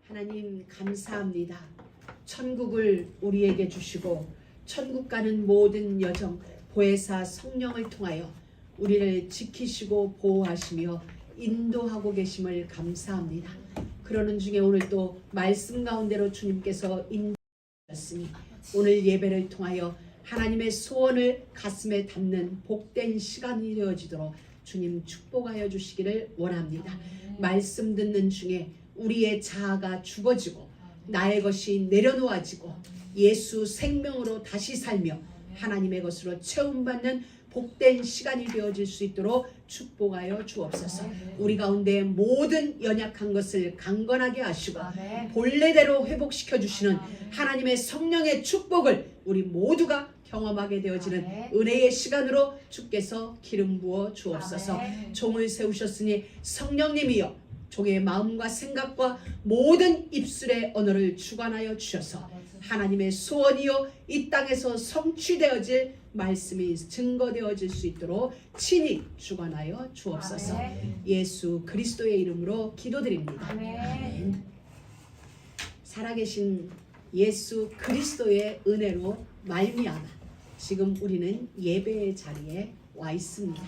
하나님 감사합니다. 천국을 우리에게 주시고 천국 가는 모든 여정 보혜사 성령을 통하여 우리를 지키시고 보호하시며 인도하고 계심을 감사합니다. 그러는 중에 오늘 또 말씀 가운데로 주님께서 인도하셨으니 오늘 예배를 통하여 하나님의 소원을 가슴에 담는 복된 시간이 되어지도록 주님 축복하여 주시기를 원합니다. 말씀 듣는 중에 우리의 자아가 죽어지고 나의 것이 내려놓아지고 예수 생명으로 다시 살며 하나님의 것으로 채움받는 복된 시간이 되어질 수 있도록 축복하여 주옵소서. 우리 가운데 모든 연약한 것을 강건하게 하시고 본래대로 회복시켜 주시는 하나님의 성령의 축복을 우리 모두가 경험하게 되어지는 은혜의 시간으로 주께서 기름 부어 주옵소서. 종을 세우셨으니 성령님이여 종의 마음과 생각과 모든 입술의 언어를 주관하여 주셔서 하나님의 소원이요 이 땅에서 성취되어질 말씀이 증거되어질 수 있도록 친히 주관하여 주옵소서. 예수 그리스도의 이름으로 기도드립니다. 아멘. 살아계신 예수 그리스도의 은혜로 말미암아 지금 우리는 예배의 자리에 와 있습니다.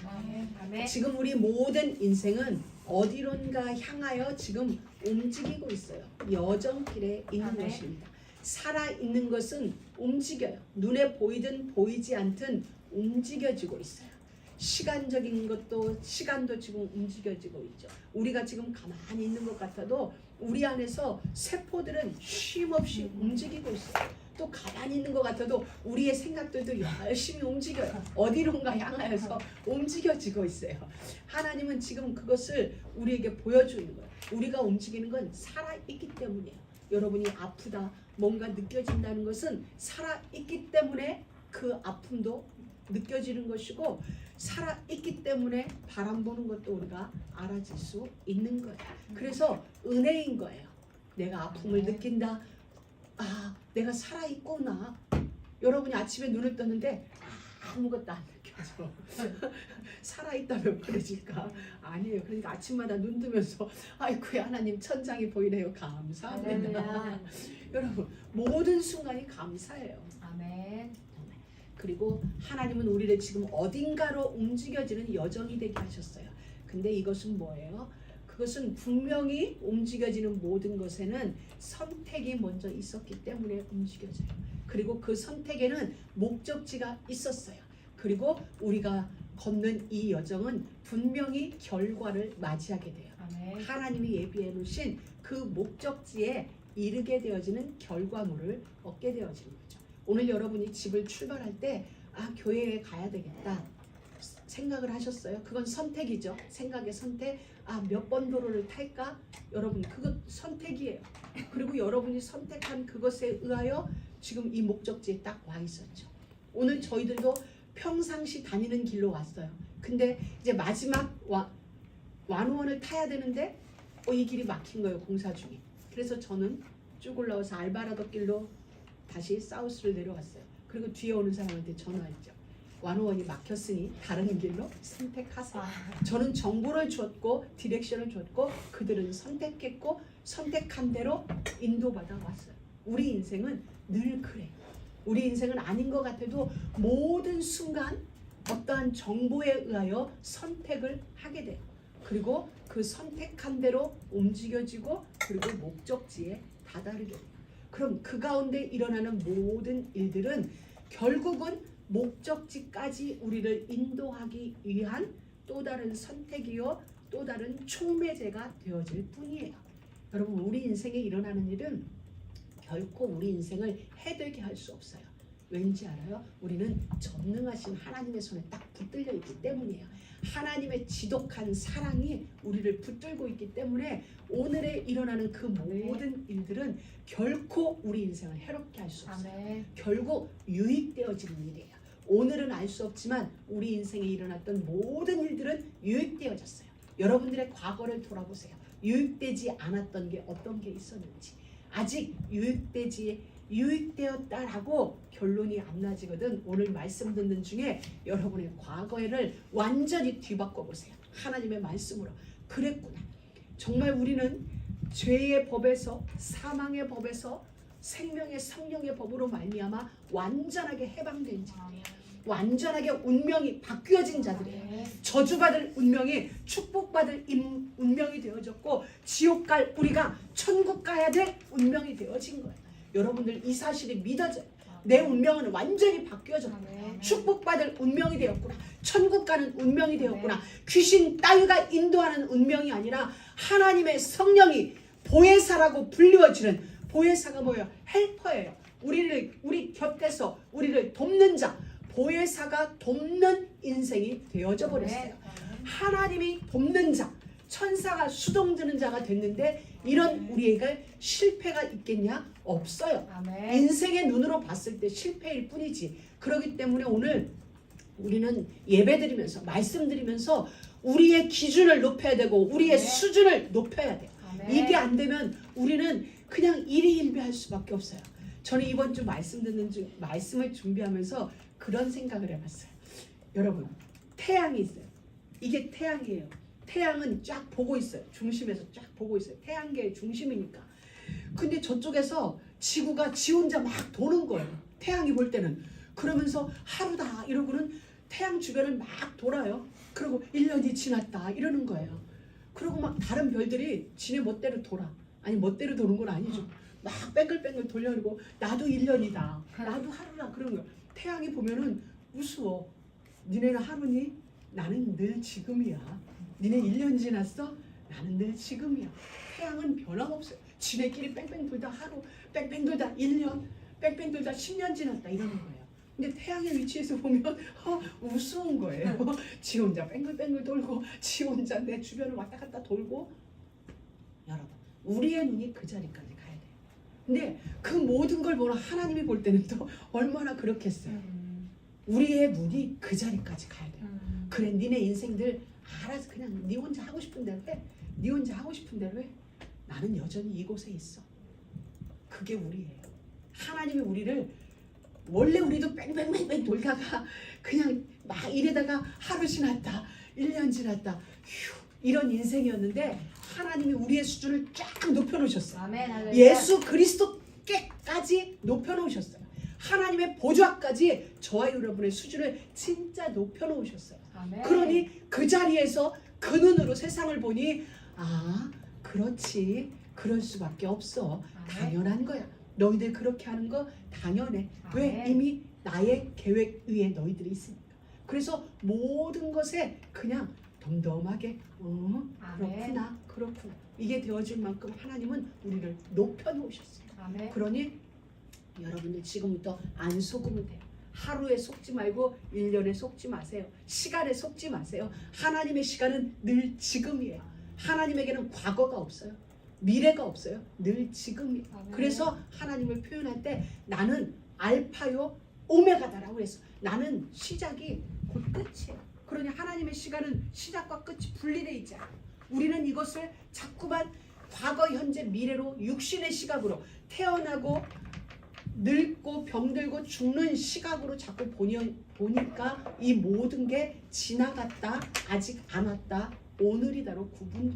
지금 우리 모든 인생은 어디론가 향하여 지금 움직이고 있어요. 여정길에 있는 것입니다. 살아있는 것은 움직여요. 눈에 보이든 보이지 않든 움직여지고 있어요. 시간적인 것도 시간도 지금 움직여지고 있죠. 우리가 지금 가만히 있는 것 같아도 우리 안에서 세포들은 쉼없이 움직이고 있어요. 또 가만히 있는 것 같아도 우리의 생각들도 열심히 움직여요. 어디론가 향하여서 움직여지고 있어요. 하나님은 지금 그것을 우리에게 보여주는 거예요. 우리가 움직이는 건 살아있기 때문이에요. 여러분이 아프다 뭔가 느껴진다는 것은 살아있기 때문에 그 아픔도 느껴지는 것이고 살아있기 때문에 바람 부는 것도 우리가 알아질 수 있는 거예요. 그래서 은혜인 거예요. 내가 아픔을 느낀다. 아, 내가 살아있구나. 여러분이 아침에 눈을 떴는데 아무것도 안 느껴져. 살아있다면 그러실까? 아니에요. 그러니까 아침마다 눈 뜨면서 아이쿠야 하나님 천장이 보이네요. 감사합니다. 여러분 모든 순간이 감사해요. 아멘. 그리고 하나님은 우리를 지금 어딘가로 움직여지는 여정이 되게 하셨어요. 근데 이것은 뭐예요? 그것은 분명히 움직여지는 모든 것에는 선택이 먼저 있었기 때문에 움직여져요. 그리고 그 선택에는 목적지가 있었어요. 그리고 우리가 걷는 이 여정은 분명히 결과를 맞이하게 돼요. 아멘. 하나님이 예비해 놓으신 그 목적지에 이르게 되어지는 결과물을 얻게 되어지는 거죠. 오늘 여러분이 집을 출발할 때 교회에 가야 되겠다 생각을 하셨어요. 그건 선택이죠. 생각의 선택. 몇 번 도로를 탈까? 여러분 그것 선택이에요. 그리고 여러분이 선택한 그것에 의하여 지금 이 목적지에 딱 와 있었죠. 오늘 저희들도 평상시 다니는 길로 왔어요. 근데 이제 마지막 완호원을 타야 되는데 이 길이 막힌 거예요. 공사 중에. 그래서 저는 쭉 올라와서 알바라도 길로 다시 사우스를 내려왔어요. 그리고 뒤에 오는 사람한테 전화했죠. 완호원이 막혔으니 다른 길로 선택하세요. 저는 정보를 줬고 디렉션을 줬고 그들은 선택했고 선택한 대로 인도받아 왔어요. 우리 인생은 늘 그래요. 우리 인생은 아닌 것 같아도 모든 순간 어떠한 정보에 의하여 선택을 하게 돼요. 그리고 그 선택한 대로 움직여지고 그리고 목적지에 다다르게 돼요. 그럼 그 가운데 일어나는 모든 일들은 결국은 목적지까지 우리를 인도하기 위한 또 다른 선택이요 또 다른 촉매제가 되어질 뿐이에요. 여러분 우리 인생에 일어나는 일은 결코 우리 인생을 해되게 할 수 없어요. 왠지 알아요? 우리는 전능하신 하나님의 손에 딱 붙들려 있기 때문이에요. 하나님의 지독한 사랑이 우리를 붙들고 있기 때문에 오늘에 일어나는 그 모든 일들은 결코 우리 인생을 해롭게 할 수 없어요. 결국 유익되어지는 일이에요. 오늘은 알 수 없지만 우리 인생에 일어났던 모든 일들은 유익되어졌어요. 여러분들의 과거를 돌아보세요. 유익되지 않았던 게 어떤 게 있었는지. 아직 유익되었다라고 결론이 안 나지거든. 오늘 말씀 듣는 중에 여러분의 과거를 완전히 뒤바꿔 보세요. 하나님의 말씀으로. 그랬구나. 정말 우리는 죄의 법에서, 사망의 법에서 생명의 성령의 법으로 말미암아 완전하게 해방된 자, 완전하게 운명이 바뀌어진 자들이에요. 저주받을 운명이 축복받을 운명이 되어졌고, 지옥 갈 우리가 천국 가야 될 운명이 되어진 거예요. 여러분들 이 사실이 믿어져요. 내 운명은 완전히 바뀌어졌구나. 축복받을 운명이 되었구나. 천국 가는 운명이 되었구나. 귀신 따위가 인도하는 운명이 아니라 하나님의 성령이 보혜사라고 불리워지는, 보혜사가 뭐예요? 헬퍼예요. 우리 곁에서 우리를 돕는 자, 보혜사가 돕는 인생이 되어져 버렸어요. 하나님이 돕는 자, 천사가 수동드는 자가 됐는데 이런 우리에게 실패가 있겠냐? 없어요. 인생의 눈으로 봤을 때 실패일 뿐이지. 그렇기 때문에 오늘 우리는 예배드리면서 말씀드리면서 우리의 기준을 높여야 되고 우리의 수준을 높여야 돼요. 이게 안 되면 우리는 그냥 일희일비할 수밖에 없어요. 저는 이번 주 말씀을 준비하면서 그런 생각을 해봤어요. 여러분, 태양이 있어요. 이게 태양이에요. 태양은 쫙 보고 있어요. 중심에서 쫙 보고 있어요. 태양계의 중심이니까. 근데 저쪽에서 지구가 지 혼자 막 도는 거예요. 태양이 볼 때는. 그러면서 하루다 이러고는 태양 주변을 막 돌아요. 그리고 1년이 지났다 이러는 거예요. 그리고 막 다른 별들이 지네 멋대로 돌아. 아니 멋대로 도는 건 아니죠. 막 뺑글뺑글 돌려리고 나도 1년이다. 나도 하루다 그런 거예요. 태양이 보면은 우스워. 니네는 하루니? 나는 늘 지금이야. 니네 1년 지났어? 나는 늘 지금이야. 태양은 변함없어요. 지네끼리 뺑뺑 돌다 하루, 뺑뺑 돌다 1년, 뺑뺑 돌다 10년 지났다 이러는 거예요. 근데 태양의 위치에서 보면 우스운 거예요. 지 혼자 뺑글뺑글 돌고 지 혼자 내 주변을 왔다 갔다 돌고. 여러분, 우리의 눈이 그 자리까지 가야 돼요. 근데 그 모든 걸 보는 하나님이 볼 때는 또 얼마나 그렇겠어요. 우리의 눈이 그 자리까지 가야 돼요. 그래, 니네 인생들 알아서 그냥 니 혼자 하고 싶은 대로 해. 니 혼자 하고 싶은 대로 해. 나는 여전히 이곳에 있어. 그게 우리예요. 하나님이 우리를, 원래 우리도 뺑뺑뺑뺑 돌다가 그냥 막 이래다가 하루 지났다 1년 지났다 휴, 이런 인생이었는데 하나님이 우리의 수준을 쫙 높여놓으셨어요. 아멘, 예수 그리스도께까지 높여놓으셨어요. 하나님의 보좌까지 저와 여러분의 수준을 진짜 높여놓으셨어요. 아멘. 그러니 그 자리에서 그 눈으로 세상을 보니 아 그렇지, 그럴 수밖에 없어. 아멘. 당연한 거야. 너희들 그렇게 하는 거 당연해. 왜? 아멘. 이미 나의 계획 위에 너희들이 있으니까. 그래서 모든 것에 그냥 덤덤하게 그렇구나 이게 되어질 만큼 하나님은 우리를 높여놓으셨어요. 아멘. 그러니 여러분들 지금부터 안 속으면 돼요. 하루에 속지 말고 1년에 속지 마세요. 시간에 속지 마세요. 하나님의 시간은 늘 지금이에요. 하나님에게는 과거가 없어요. 미래가 없어요. 늘 지금이에요. 아멘. 그래서 하나님을 표현할 때 나는 알파요 오메가다라고 그랬어. 나는 시작이 곧 끝이에요. 그러니 하나님의 시간은 시작과 끝이 분리되어 있지 않아요. 우리는 이것을 자꾸만 과거, 현재, 미래로 육신의 시각으로 태어나고 늙고 병들고 죽는 시각으로 자꾸 보니까 이 모든 게 지나갔다, 아직 안 왔다, 오늘이다로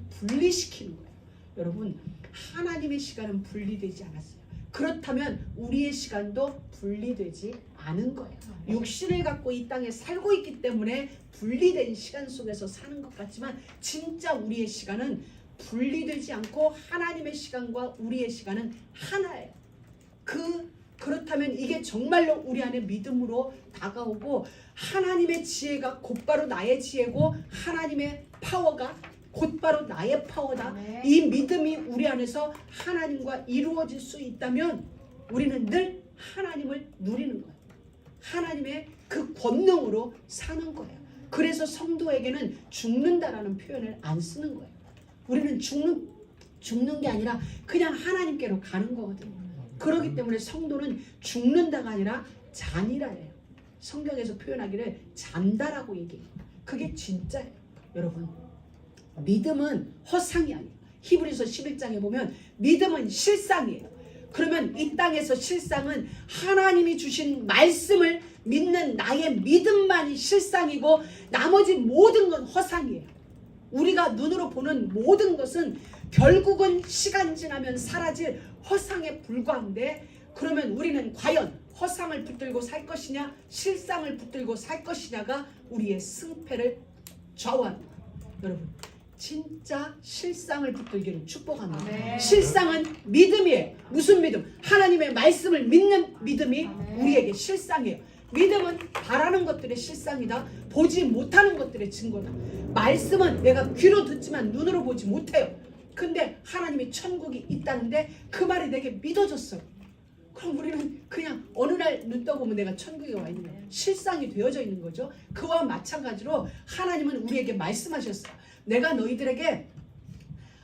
분리시키는 거예요. 여러분, 하나님의 시간은 분리되지 않았어요. 그렇다면 우리의 시간도 분리되지 않은 거예요. 육신을 갖고 이 땅에 살고 있기 때문에 분리된 시간 속에서 사는 것 같지만 진짜 우리의 시간은 분리되지 않고 하나님의 시간과 우리의 시간은 하나예요. 그렇다면 이게 정말로 우리 안에 믿음으로 다가오고 하나님의 지혜가 곧바로 나의 지혜고 하나님의 파워가 곧바로 나의 파워다. 아멘. 이 믿음이 우리 안에서 하나님과 이루어질 수 있다면 우리는 늘 하나님을 누리는 거예요. 하나님의 그 권능으로 사는 거예요. 그래서 성도에게는 죽는다라는 표현을 안 쓰는 거예요. 우리는 죽는 게 아니라 그냥 하나님께로 가는 거거든요. 그렇기 때문에 성도는 죽는다가 아니라 잔이라예요. 성경에서 표현하기를 잔다라고 얘기해요. 그게 진짜예요. 여러분, 믿음은 허상이 아니에요. 히브리서 11장에 보면 믿음은 실상이에요. 그러면 이 땅에서 실상은 하나님이 주신 말씀을 믿는 나의 믿음만이 실상이고 나머지 모든 건 허상이에요. 우리가 눈으로 보는 모든 것은 결국은 시간 지나면 사라질 허상에 불과한데, 그러면 우리는 과연 허상을 붙들고 살 것이냐 실상을 붙들고 살 것이냐가 우리의 승패를 좌우한다. 여러분 진짜 실상을 붙들기를 축복합니다. 아멘. 실상은 믿음이에요. 무슨 믿음? 하나님의 말씀을 믿는 믿음이 아멘. 우리에게 실상이에요. 믿음은 바라는 것들의 실상이다. 보지 못하는 것들의 증거다. 말씀은 내가 귀로 듣지만 눈으로 보지 못해요. 근데 하나님이 천국이 있다는데 그 말이 내게 믿어졌어요. 그럼 우리는 그냥 어느 날 눈 떠보면 내가 천국에 와 있는 거예요. 실상이 되어져 있는 거죠. 그와 마찬가지로 하나님은 우리에게 말씀하셨어요. 내가 너희들에게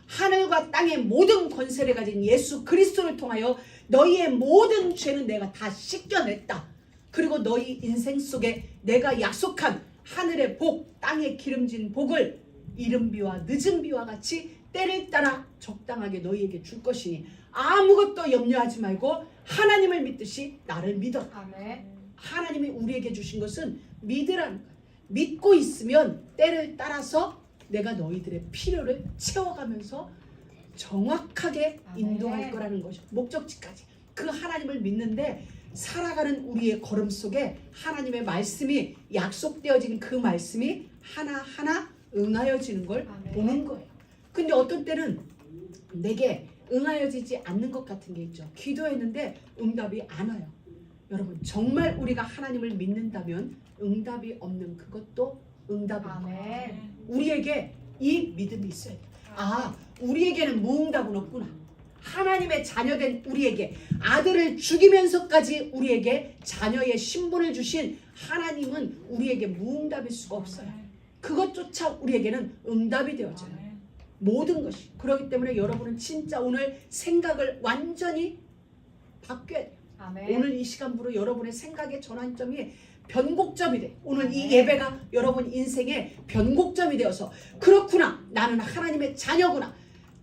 하늘과 땅의 모든 권세를 가진 예수 그리스도를 통하여 너희의 모든 죄는 내가 다 씻겨냈다. 그리고 너희 인생 속에 내가 약속한 하늘의 복, 땅의 기름진 복을 이른 비와 늦은 비와 같이 때를 따라 적당하게 너희에게 줄 것이니 아무것도 염려하지 말고 하나님을 믿듯이 나를 믿어. 아멘. 하나님이 우리에게 주신 것은 믿으라는 거예요. 믿고 있으면 때를 따라서 내가 너희들의 필요를 채워가면서 정확하게 인도할 아멘. 거라는 거죠. 목적지까지. 그 하나님을 믿는데 살아가는 우리의 걸음 속에 하나님의 말씀이 약속되어진 그 말씀이 하나하나 응하여지는 걸 아멘. 보는 거예요. 근데 어떤 때는 내게 응하여지지 않는 것 같은 게 있죠. 기도했는데 응답이 안 와요. 여러분 정말 우리가 하나님을 믿는다면 응답이 없는 그것도 응답입니다. 아멘. 우리에게 이 믿음이 있어야 돼요. 아, 우리에게는 무응답은 없구나. 하나님의 자녀된 우리에게 아들을 죽이면서까지 우리에게 자녀의 신분을 주신 하나님은 우리에게 무응답일 수가 없어요. 그것조차 우리에게는 응답이 되어져요. 모든 것이. 그렇기 때문에 여러분은 진짜 오늘 생각을 완전히 바뀌어야 돼요. 아멘. 오늘 이 시간부로 여러분의 생각의 전환점이 변곡점이 돼. 오늘 이 아멘. 예배가 여러분 인생의 변곡점이 되어서 그렇구나. 나는 하나님의 자녀구나.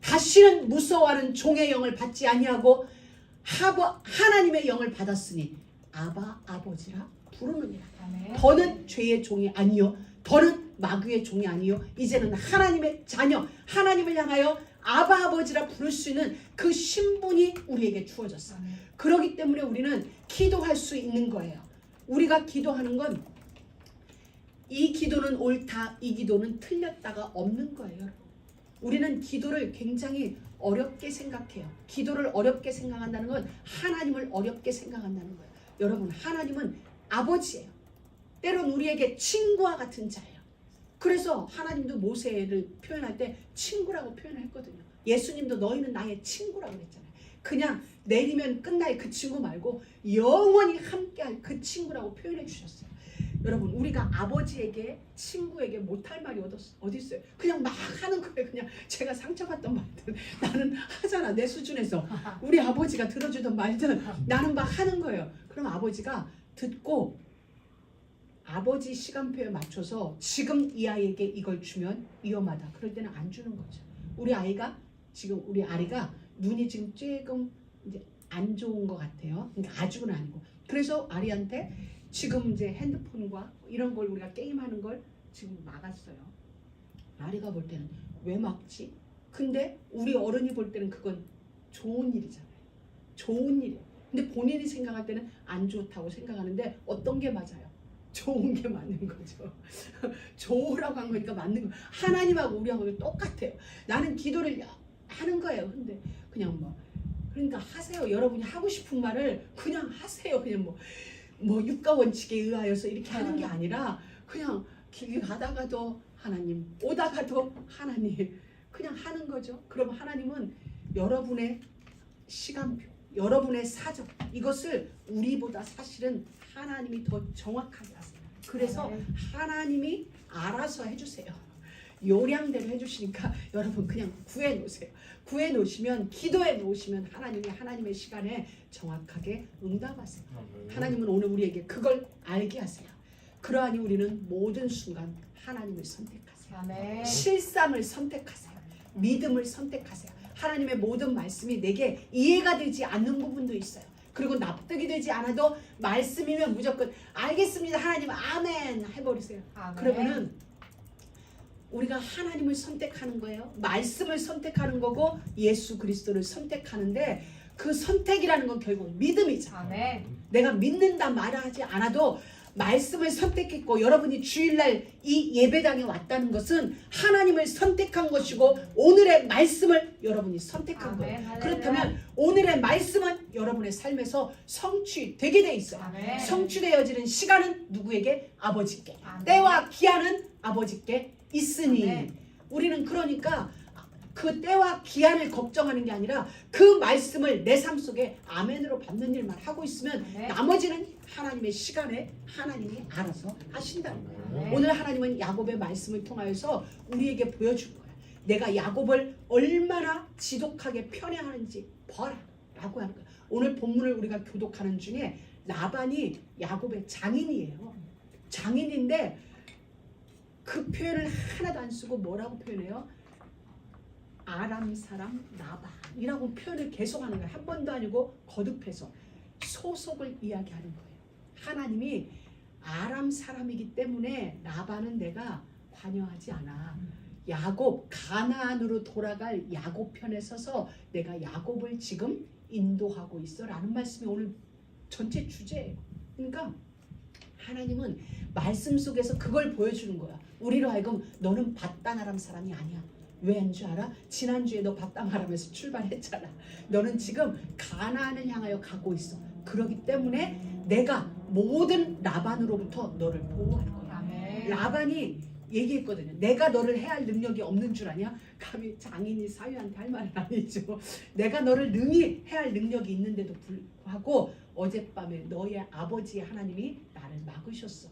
다시는 무서워하는 종의 영을 받지 아니하고 하나님의 영을 받았으니 아바 아버지라 부르느니라. 아멘. 더는 죄의 종이 아니요 더는 마귀의 종이 아니요 이제는 하나님의 자녀 하나님을 향하여 아바 아버지라 부를 수 있는 그 신분이 우리에게 주어졌어요. 아멘. 그렇기 때문에 우리는 기도할 수 있는 거예요. 우리가 기도하는 건 이 기도는 옳다 이 기도는 틀렸다가 없는 거예요. 우리는 기도를 굉장히 어렵게 생각해요. 기도를 어렵게 생각한다는 건 하나님을 어렵게 생각한다는 거예요. 여러분 하나님은 아버지예요. 때론 우리에게 친구와 같은 자예요. 그래서 하나님도 모세를 표현할 때 친구라고 표현했거든요. 예수님도 너희는 나의 친구라고 그랬잖아요. 그냥 내리면 끝날 그 친구 말고 영원히 함께할 그 친구라고 표현해 주셨어요. 여러분 우리가 아버지에게 친구에게 못할 말이 어디 있어요? 그냥 막 하는 거예요. 그냥 제가 상처받던 말들 나는 하잖아. 내 수준에서 우리 아버지가 들어주던 말들 나는 막 하는 거예요. 그럼 아버지가 듣고 아버지 시간표에 맞춰서 지금 이 아이에게 이걸 주면 위험하다. 그럴 때는 안 주는 거죠. 우리 아이가 지금 우리 아리가 눈이 지금 조금 이제 안 좋은 것 같아요. 그러니까 아주는 아니고. 그래서 아리한테 지금 이제 핸드폰과 이런 걸 우리가 게임하는 걸 지금 막았어요. 아리가 볼 때는 왜 막지? 근데 우리 어른이 볼 때는 그건 좋은 일이잖아요. 좋은 일이에요. 근데 본인이 생각할 때는 안 좋다고 생각하는데 어떤 게 맞아요? 좋은 게 맞는 거죠. 좋으라고 한 거니까 맞는 거. 하나님하고 우리하고 똑같아요. 나는 기도를 하는 거예요. 근데 그냥 뭐 그러니까 하세요. 여러분이 하고 싶은 말을 그냥 하세요. 그냥 뭐 육가 원칙에 의하여서 이렇게 하는 게 아니라 그냥 길 가다가도 하나님, 오다가도 하나님 그냥 하는 거죠. 그럼 하나님은 여러분의 시간표, 여러분의 사정 이것을 우리보다 사실은 하나님이 더 정확하게 하세요. 그래서 하나님이 알아서 해주세요. 요량대로 해주시니까 여러분 그냥 구해 놓으세요. 구해 놓으시면 기도해 놓으시면 하나님이 하나님의 시간에 정확하게 응답하세요. 하나님은 오늘 우리에게 그걸 알게 하세요. 그러하니 우리는 모든 순간 하나님을 선택하세요. 아멘. 실상을 선택하세요. 믿음을 선택하세요. 하나님의 모든 말씀이 내게 이해가 되지 않는 부분도 있어요. 그리고 납득이 되지 않아도 말씀이면 무조건 알겠습니다. 하나님 아멘 해버리세요. 아멘. 그러면은 우리가 하나님을 선택하는 거예요. 말씀을 선택하는 거고 예수 그리스도를 선택하는데 그 선택이라는 건 결국 믿음이잖아. 아멘. 내가 믿는다 말하지 않아도 말씀을 선택했고 여러분이 주일날 이 예배당에 왔다는 것은 하나님을 선택한 것이고 오늘의 말씀을 여러분이 선택한 거예요. 아멘. 그렇다면 오늘의 말씀은 여러분의 삶에서 성취되게 돼 있어요. 아멘. 성취되어지는 시간은 누구에게? 아버지께. 아멘. 때와 기한은 아버지께 있으니 아멘. 우리는 그러니까 그 때와 기한을 걱정하는 게 아니라 그 말씀을 내 삶 속에 아멘으로 받는 일만 하고 있으면 아멘. 나머지는 하나님의 시간에 하나님이 알아서 하신다는 거예요. 아멘. 오늘 하나님은 야곱의 말씀을 통하여서 우리에게 보여준 거예요. 내가 야곱을 얼마나 지독하게 편애하는지 봐라 라고 하는 거예요. 오늘 본문을 우리가 교독하는 중에 라반이 야곱의 장인이에요. 장인인데 그 표현을 하나도 안 쓰고 뭐라고 표현해요? 아람 사람 라반이라고 표현을 계속하는 거예요. 한 번도 아니고 거듭해서 소속을 이야기하는 거예요. 하나님이 아람 사람이기 때문에 라반은 내가 관여하지 않아. 야곱, 가나안으로 돌아갈 야곱 편에 서서 내가 야곱을 지금 인도하고 있어 라는 말씀이 오늘 전체 주제예요. 그러니까 하나님은 말씀 속에서 그걸 보여주는 거야. 우리로 하여금 너는 밧단 아람 사람이 아니야. 왜 한 줄 알아? 지난주에 너 밧단 아람에서 출발했잖아. 너는 지금 가나안을 향하여 가고 있어. 그렇기 때문에 내가 모든 라반으로부터 너를 보호할 거야. 아멘. 라반이 얘기했거든요. 내가 너를 해할 능력이 없는 줄 아냐? 감히 장인이 사위한테 할 말은 아니죠. 내가 너를 능히 해할 능력이 있는데도 불구하고 어젯밤에 너의 아버지의 하나님이 나를 막으셨어.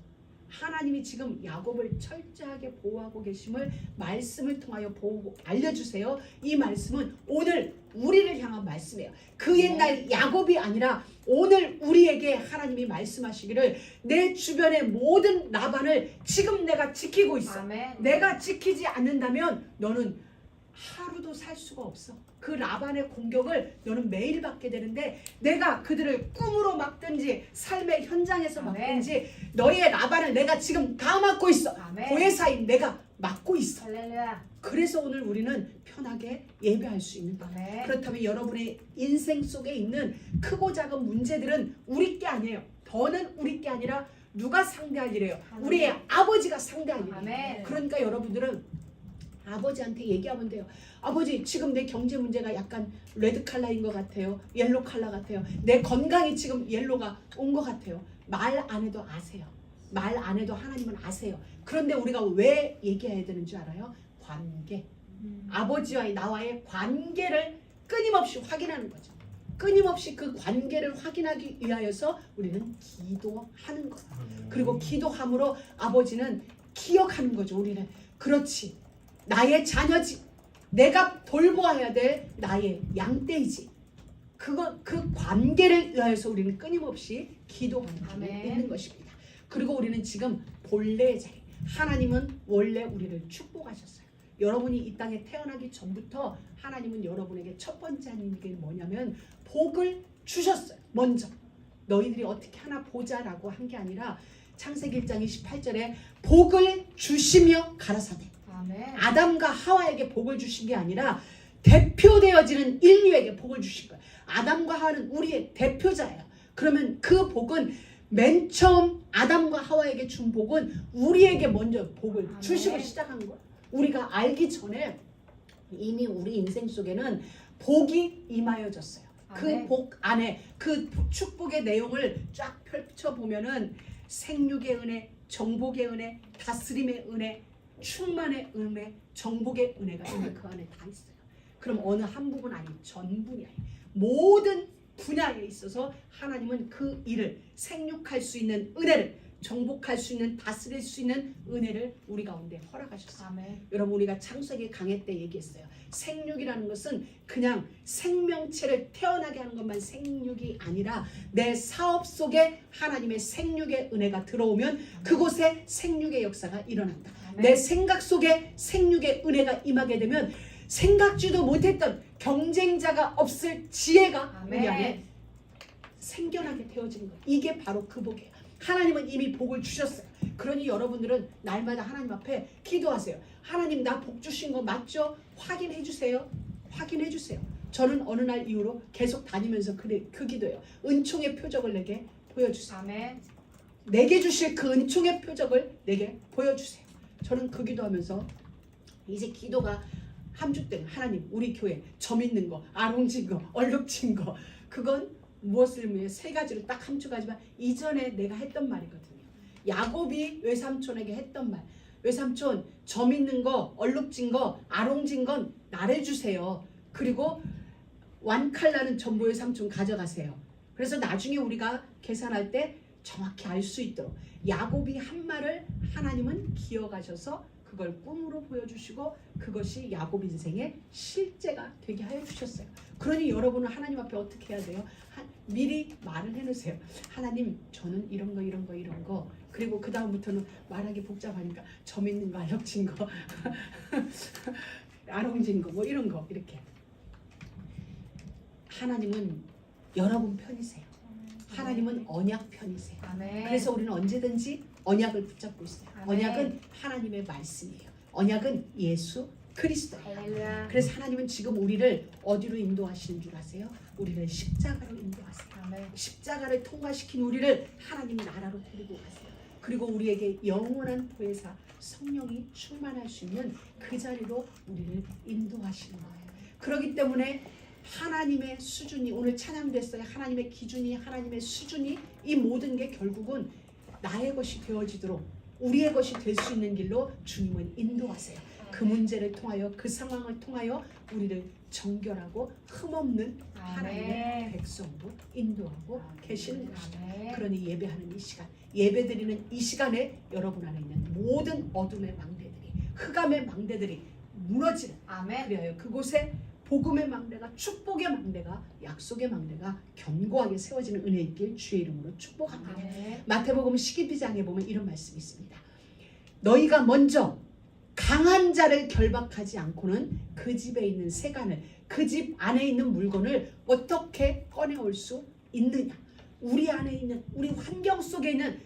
하나님이 지금 야곱을 철저하게 보호하고 계심을 말씀을 통하여 보고 알려주세요. 이 말씀은 오늘 우리를 향한 말씀이에요. 그 옛날 야곱이 아니라 오늘 우리에게 하나님이 말씀하시기를 내 주변의 모든 라반을 지금 내가 지키고 있어. 아멘. 내가 지키지 않는다면 너는 하루도 살 수가 없어. 그 라반의 공격을 너는 매일 받게 되는데 내가 그들을 꿈으로 막든지 삶의 현장에서 아멘. 막든지 너의 라반을 내가 지금 다 막고 있어. 아멘. 고해사인 내가 막고 있어. 할렐루야. 그래서 오늘 우리는 편하게 예배할 수 있는 거야. 아멘. 그렇다면 여러분의 인생 속에 있는 크고 작은 문제들은 우리 게 아니에요. 더는 우리 게 아니라 누가 상대할 일이에요? 아멘. 우리의 아버지가 상대할 일이에요. 아멘. 그러니까 여러분들은 아버지한테 얘기하면 돼요. 아버지, 지금 내 경제 문제가 약간 레드 칼라인 것 같아요. 옐로 칼라 같아요. 내 건강이 지금 옐로가 온 것 같아요. 말 안 해도 아세요. 말 안 해도 하나님은 아세요. 그런데 우리가 왜 얘기해야 되는 줄 알아요? 관계. 아버지와의 나와의 관계를 끊임없이 확인하는 거죠. 끊임없이 그 관계를 확인하기 위하여서 우리는 기도하는 거예요. 그리고 기도함으로 아버지는 기억하는 거죠. 우리는 그렇지. 나의 자녀지. 내가 돌보아야 될 나의 양떼이지. 그 관계를 위하여서 우리는 끊임없이 기도하는 중에 아멘. 있는 것입니다. 그리고 우리는 지금 본래의 자리. 하나님은 원래 우리를 축복하셨어요. 여러분이 이 땅에 태어나기 전부터 하나님은 여러분에게 첫 번째 하는 게 뭐냐면 복을 주셨어요. 먼저 너희들이 어떻게 하나 보자라고 한 게 아니라 창세기 1장 28절에 복을 주시며 가라사대. 아멘. 아담과 하와에게 복을 주신 게 아니라 대표되어지는 인류에게 복을 주신 거예요. 아담과 하와는 우리의 대표자예요. 그러면 그 복은 맨 처음 아담과 하와에게 준 복은 우리에게 먼저 복을 아멘. 주시고 시작한 거예요. 우리가 알기 전에 이미 우리 인생 속에는 복이 임하여졌어요. 그 아멘. 복 안에 그 축복의 내용을 쫙 펼쳐보면은 생육의 은혜, 정복의 은혜, 다스림의 은혜, 충만의 은혜, 정복의 은혜가 이미 그 안에 다 있어요. 그럼 어느 한 부분 아니 전 분야에 모든 분야에 있어서 하나님은 그 일을 생육할 수 있는 은혜를 정복할 수 있는 다스릴 수 있는 은혜를 우리 가운데 허락하셨어요. 아멘. 여러분 우리가 창세기 강해 때 얘기했어요. 생육이라는 것은 그냥 생명체를 태어나게 하는 것만 생육이 아니라 내 사업 속에 하나님의 생육의 은혜가 들어오면 그곳에 생육의 역사가 일어난다. 아멘. 내 생각 속에 생육의 은혜가 임하게 되면 생각지도 못했던 경쟁자가 없을 지혜가 우리 안에 아멘. 생겨나게 되어지는 거예요. 이게 바로 그 복이에요. 하나님은 이미 복을 주셨어요. 그러니 여러분들은 날마다 하나님 앞에 기도하세요. 하나님 나 복 주신 거 맞죠? 확인해 주세요. 확인해 주세요. 저는 어느 날 이후로 계속 다니면서 그 기도예요. 은총의 표적을 내게 보여주세요. 아멘. 내게 주실 그 은총의 표적을 내게 보여주세요. 저는 그 기도하면서 이제 기도가 함축된 하나님 우리 교회 점 있는 거, 아롱진 거, 얼룩진 거 그건 무엇을 위해 세 가지로 딱 함축하지만 이전에 내가 했던 말이거든요. 야곱이 외삼촌에게 했던 말. 외삼촌 점 있는 거, 얼룩진 거, 아롱진 건 나를 주세요. 그리고 완칼라는 전부 외삼촌 가져가세요. 그래서 나중에 우리가 계산할 때 정확히 알 수 있도록 야곱이 한 말을 하나님은 기억하셔서 그걸 꿈으로 보여주시고 그것이 야곱 인생의 실제가 되게 하여 주셨어요. 그러니 여러분은 하나님 앞에 어떻게 해야 돼요? 미리 말을 해놓으세요. 하나님 저는 이런 거 그리고 그 다음부터는 말하기 복잡하니까 점 있는 거, 알력진 거 아롱진 거 뭐 이런 거 이렇게 하나님은 여러분 편이세요. 하나님은 언약 편이세요. 아멘. 그래서 우리는 언제든지 언약을 붙잡고 있어요. 아멘. 언약은 하나님의 말씀이에요. 언약은 예수 그리스도예요. 할렐루야. 그래서 하나님은 지금 우리를 어디로 인도하시는 줄 아세요? 우리를 십자가로 인도하세요. 아멘. 십자가를 통과시킨 우리를 하나님 나라로 데리고 가세요. 그리고 우리에게 영원한 보혜사 성령이 충만할 수 있는 그 자리로 우리를 인도하시는 거예요. 그렇기 때문에 하나님의 수준이 오늘 찬양됐어요. 하나님의 기준이 하나님의 수준이 이 모든 게 결국은 나의 것이 되어지도록 우리의 것이 될 수 있는 길로 주님은 인도하세요. 그 문제를 통하여 그 상황을 통하여 우리를 정결하고 흠없는 하나님의 백성으로 인도하고 계시는 것이죠. 그러니 예배하는 이 시간 예배드리는 이 시간에 여러분 안에 있는 모든 어둠의 망대들이 흑암의 망대들이 무너지는 아멘. 그래요. 그곳에 복음의 망대가 축복의 망대가 약속의 망대가 견고하게 세워지는 은혜 있길 주의 이름으로 축복합니다. 아멘. 마태복음 12장에 보면 이런 말씀이 있습니다. 너희가 먼저 강한 자를 결박하지 않고는 그 집에 있는 세간을 그 집 안에 있는 물건을 어떻게 꺼내올 수 있느냐. 우리 안에 있는 우리 환경 속에 있는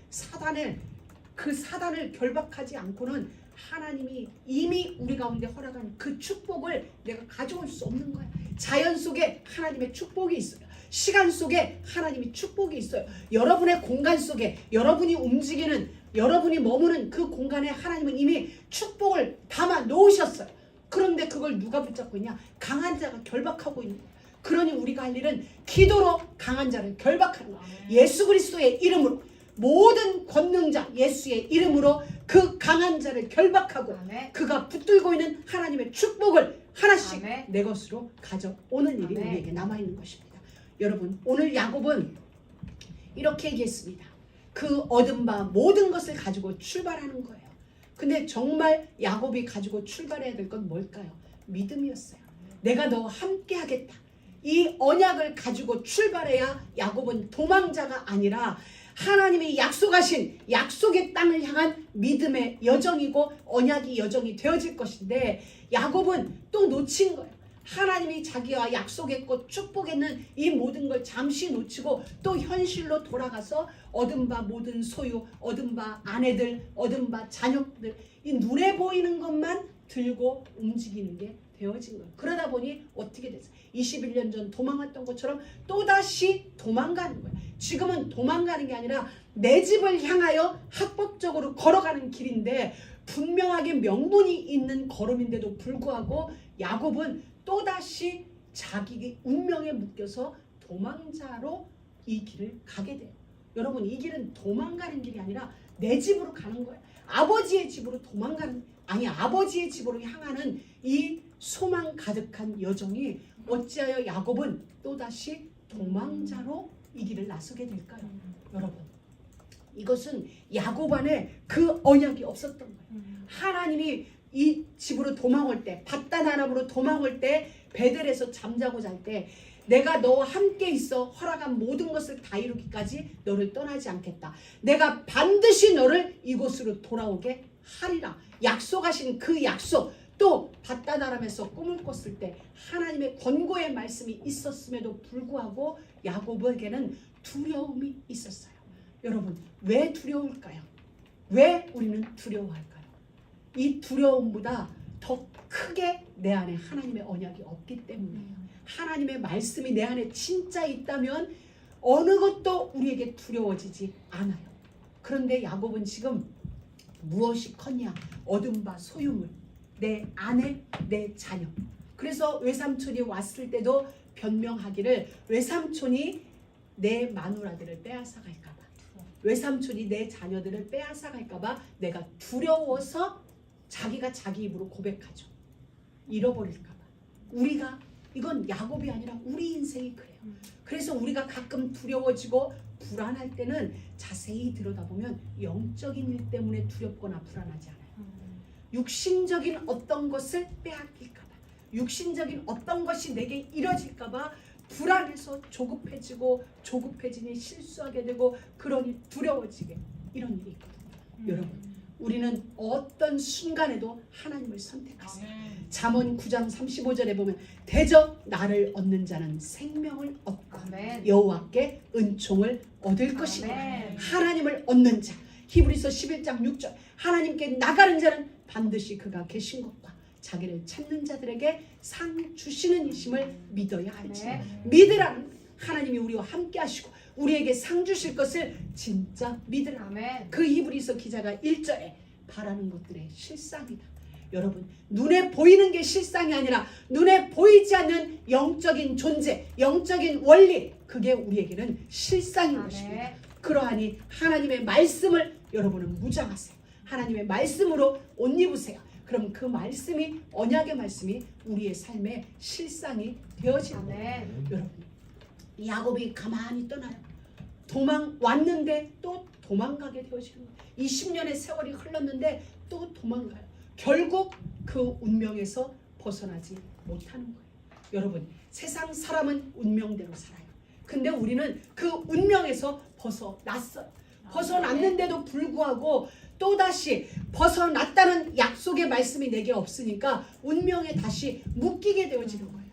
그 사단을 결박하지 않고는 하나님이 이미 우리 가운데 허락한 그 축복을 내가 가져올 수 없는 거야. 자연 속에 하나님의 축복이 있어요. 시간 속에 하나님이 축복이 있어요. 여러분의 공간 속에 여러분이 움직이는 여러분이 머무는 그 공간에 하나님은 이미 축복을 담아 놓으셨어요. 그런데 그걸 누가 붙잡고 있냐? 강한 자가 결박하고 있는 거예요. 그러니 우리가 할 일은 기도로 강한 자를 결박하는 거예요. 예수 그리스도의 이름으로 모든 권능자 예수의 이름으로 그 강한 자를 결박하고 아멘. 그가 붙들고 있는 하나님의 축복을 하나씩 아멘. 내 것으로 가져오는 일이 아멘. 우리에게 남아있는 것입니다. 여러분 오늘 야곱은 이렇게 얘기했습니다. 그 얻은 바 모든 것을 가지고 출발하는 거예요. 근데 정말 야곱이 가지고 출발해야 될 건 뭘까요? 믿음이었어요. 내가 너와 함께 하겠다. 이 언약을 가지고 출발해야 야곱은 도망자가 아니라 하나님이 약속하신 약속의 땅을 향한 믿음의 여정이고 언약이 여정이 되어질 것인데 야곱은 또 놓친 거예요. 하나님이 자기와 약속했고 축복했는 이 모든 걸 잠시 놓치고 또 현실로 돌아가서 얻은 바 모든 소유, 얻은 바 아내들, 얻은 바 자녀들 이 눈에 보이는 것만 들고 움직이는 게 되어진 거예요. 그러다 보니 어떻게 됐어요? 21년 전 도망갔던 것처럼 또다시 도망가는 거예요. 지금은 도망가는 게 아니라 내 집을 향하여 합법적으로 걸어가는 길인데 분명하게 명분이 있는 걸음인데도 불구하고 야곱은 또다시 자기 운명에 묶여서 도망자로 이 길을 가게 돼요. 여러분 이 길은 도망가는 길이 아니라 내 집으로 가는 거예요. 아버지의 집으로 도망가는 아버지의 집으로 향하는 이 소망 가득한 여정이 어찌하여 야곱은 또다시 도망자로 이 길을 나서게 될까요? 여러분 이것은 야곱 안에 그 언약이 없었던 거예요. 하나님이 이 집으로 도망올 때 밧단 아람으로 도망올 때 베델에서 잠자고 잘 때 내가 너와 함께 있어 허락한 모든 것을 다 이루기까지 너를 떠나지 않겠다. 내가 반드시 너를 이곳으로 돌아오게 하리라. 약속하신 그 약속 또 밧단 아람에서 꿈을 꿨을 때 하나님의 권고의 말씀이 있었음에도 불구하고 야곱에게는 두려움이 있었어요. 여러분 왜 두려울까요? 왜 우리는 두려워할까요? 이 두려움보다 더 크게 내 안에 하나님의 언약이 없기 때문이에요. 하나님의 말씀이 내 안에 진짜 있다면 어느 것도 우리에게 두려워지지 않아요. 그런데 야곱은 지금 무엇이 컸냐? 얻은 바 소유물, 내 아내, 내 자녀. 그래서 외삼촌이 왔을 때도 변명하기를 외삼촌이 내 마누라들을 빼앗아 갈까 봐, 외삼촌이 내 자녀들을 빼앗아 갈까 봐 내가 두려워서 자기가 자기 입으로 고백하죠. 잃어버릴까 봐. 우리가 이건 야곱이 아니라 우리 인생이 그래요. 그래서 우리가 가끔 두려워지고 불안할 때는 자세히 들여다보면 영적인 일 때문에 두렵거나 불안하지 않아요. 육신적인 어떤 것을 빼앗길까 봐, 육신적인 어떤 것이 내게 이뤄질까 봐 불안해서 조급해지니 실수하게 되고 그러니 두려워지게, 이런 일이 있거든요. 여러분 우리는 어떤 순간에도 하나님을 선택하세요. 잠언 9장 35절에 보면 대저 나를 얻는 자는 생명을 얻고 여호와께 은총을 얻을 것이고, 하나님을 얻는 자. 히브리서 11장 6절 하나님께 나가는 자는 반드시 그가 계신 것과 자기를 찾는 자들에게 상 주시는 이심을 믿어야 할지. 믿으라는 하나님이 우리와 함께 하시고 우리에게 상 주실 것을 진짜 믿으라. 그 히브리서 기자가 1절에 바라는 것들의 실상이다. 여러분 눈에 보이는 게 실상이 아니라 눈에 보이지 않는 영적인 존재, 영적인 원리, 그게 우리에게는 실상인 것입니다. 그러하니 하나님의 말씀을 여러분은 무장하세요. 하나님의 말씀으로 옷 입으세요. 그럼 그 말씀이, 언약의 말씀이 우리의 삶의 실상이 되어지는 거예요. 여러분 야곱이 가만히 떠나요. 왔는데 또 도망가게 되어지는 거예요. 20년의 세월이 흘렀는데 또 도망가요. 결국 그 운명에서 벗어나지 못하는 거예요. 여러분 세상 사람은 운명대로 살아요. 근데 우리는 그 운명에서 벗어났어요. 벗어났는데도 불구하고 또다시 벗어났다는 약속의 말씀이 내게 없으니까 운명에 다시 묶이게 되어지는 거예요.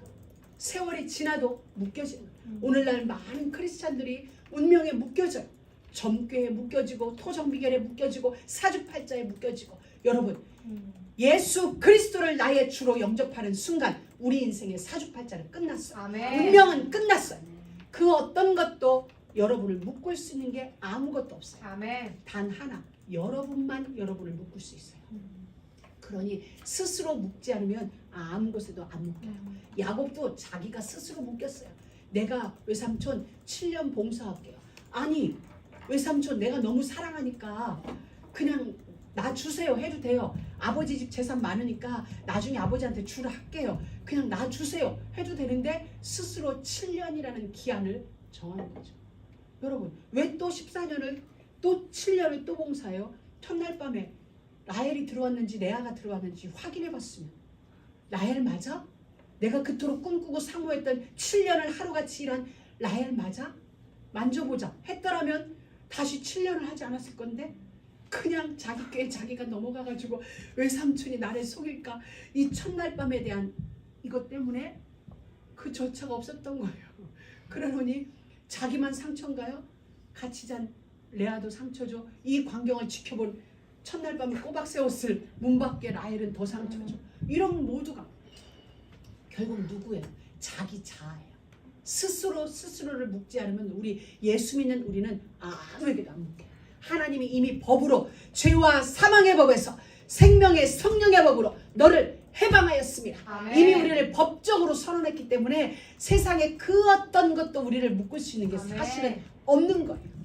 세월이 지나도 묶여지는 거예요. 오늘날 많은 크리스찬들이 운명에 묶여져요. 점괘에 묶여지고 토정비결에 묶여지고 사주팔자에 묶여지고. 여러분 예수 그리스도를 나의 주로 영접하는 순간 우리 인생의 사주팔자는 끝났어요. 운명은 끝났어요. 그 어떤 것도 여러분을 묶을 수 있는 게 아무것도 없어요. 단 하나, 여러분만 여러분을 묶을 수 있어요. 그러니 스스로 묶지 않으면 아무 곳에도 안 묶여요. 야곱도 자기가 스스로 묶였어요. 내가 외삼촌 7년 봉사할게요. 아니 외삼촌 내가 너무 사랑하니까 그냥 나 주세요 해도 돼요. 아버지 집 재산 많으니까 나중에 아버지한테 주라 할게요. 그냥 나 주세요 해도 되는데 스스로 7년이라는 기한을 정하는 거죠. 여러분 왜 또 14년을 또 7년을 또 봉사해요? 첫날 밤에 라헬이 들어왔는지 레아가 들어왔는지 확인해 봤으면, 라헬 맞아? 내가 그토록 꿈꾸고 사모했던 7년을 하루같이 일한 라헬 맞아? 만져보자 했더라면 다시 7년을 하지 않았을 건데 그냥 자기 꾀에 자기가 넘어가가지고 외삼촌이 나를 속일까, 이 첫날 밤에 대한 이것 때문에 그 조차가 없었던 거예요. 그러더니 자기만 상처인가요? 같이 잔 레아도 상처죠. 이 광경을 지켜본 첫날 밤에 꼬박 세웠을 문 밖에 라헬은 더 상처죠. 이런 모두가 결국 누구예요? 자기 자아예요. 스스로를 묶지 않으면 우리 예수 믿는 우리는 아무에게도 안 묶여요. 하나님이 이미 법으로 죄와 사망의 법에서 생명의 성령의 법으로 너를 해방하였습니다. 아멘. 이미 우리를 법적으로 선언했기 때문에 세상에 그 어떤 것도 우리를 묶을 수 있는 게 사실은 없는 거예요.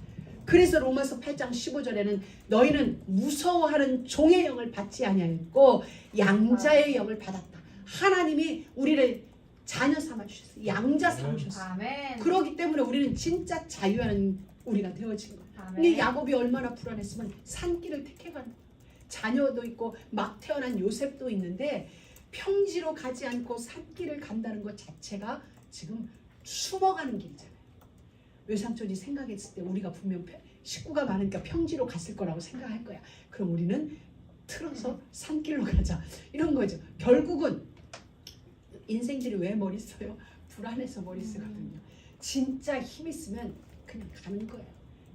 그래서 로마서 8장 15절에는 너희는 무서워하는 종의 영을 받지 아니하였고 양자의 영을 받았다. 하나님이 우리를 자녀 삼아주셨어요. 양자 삼으셨어요. 그렇기 때문에 우리는 진짜 자유하는 우리가 되어진 거예요. 근데 야곱이 얼마나 불안했으면 산길을 택해가는 거예요. 자녀도 있고 막 태어난 요셉도 있는데 평지로 가지 않고 산길을 간다는 것 자체가 지금 숨어가는 길이잖아요. 외삼촌이 생각했을 때 우리가 분명 식구가 많으니까 평지로 갔을 거라고 생각할 거야. 그럼 우리는 틀어서 산길로 가자 이런 거죠. 결국은 인생들이 왜 머리 써요? 불안해서 머리 쓰거든요. 진짜 힘 있으면 그냥 가는 거예요.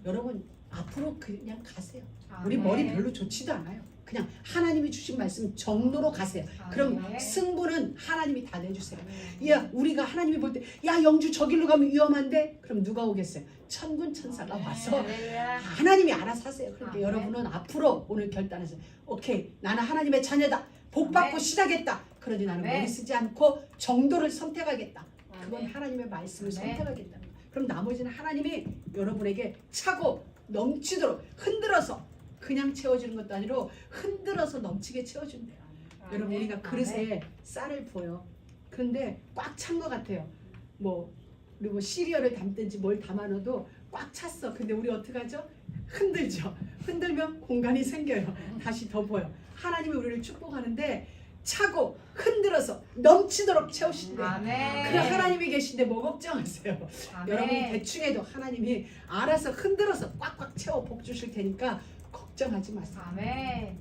여러분 앞으로 그냥 가세요. 우리 아멘. 머리 별로 좋지도 않아요. 그냥 하나님이 주신 말씀 정도로 가세요. 그럼 아멘. 승부는 하나님이 다 내주세요. 아멘. 야, 우리가 하나님이 볼 때 야, 영주 저길로 가면 위험한데? 그럼 누가 오겠어요? 천군 천사가 와서 할렐루야. 하나님이 알아서 하세요. 그러니까 아멘. 여러분은 앞으로 오늘 결단해서 오케이, 나는 하나님의 자녀다. 복 받고 아멘. 시작했다. 그러니 나는 아멘. 머리 쓰지 않고 정도를 선택하겠다. 그건 아멘. 하나님의 말씀을 아멘. 선택하겠다. 그럼 나머지는 하나님이 여러분에게 차고 넘치도록 흔들어서 그냥 채워주는 것도 아니라 흔들어서 넘치게 채워준대요. 여러분, 우리가 그릇에 쌀을 부어요. 그런데 꽉 찬 것 같아요. 그리고 시리얼을 담든지 뭘 담아놔도 꽉 찼어. 근데 우리 어떻게 하죠? 흔들죠. 흔들면 공간이 생겨요. 다시 더 부어요. 하나님이 우리를 축복하는데 차고 흔들어서 넘치도록 채우신대요. 아멘. 그 하나님이 계신데 뭐 걱정하세요? 아멘. 여러분이 대충 해도 하나님이 알아서 흔들어서 꽉꽉 채워 복 주실 테니까 걱정하지 마세요. 아멘.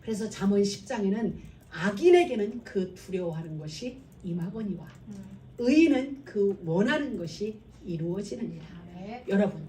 그래서 잠언 10장에는 악인에게는 그 두려워하는 것이 임하거니와 의인은 그 원하는 것이 이루어지느니라. 아멘. 여러분,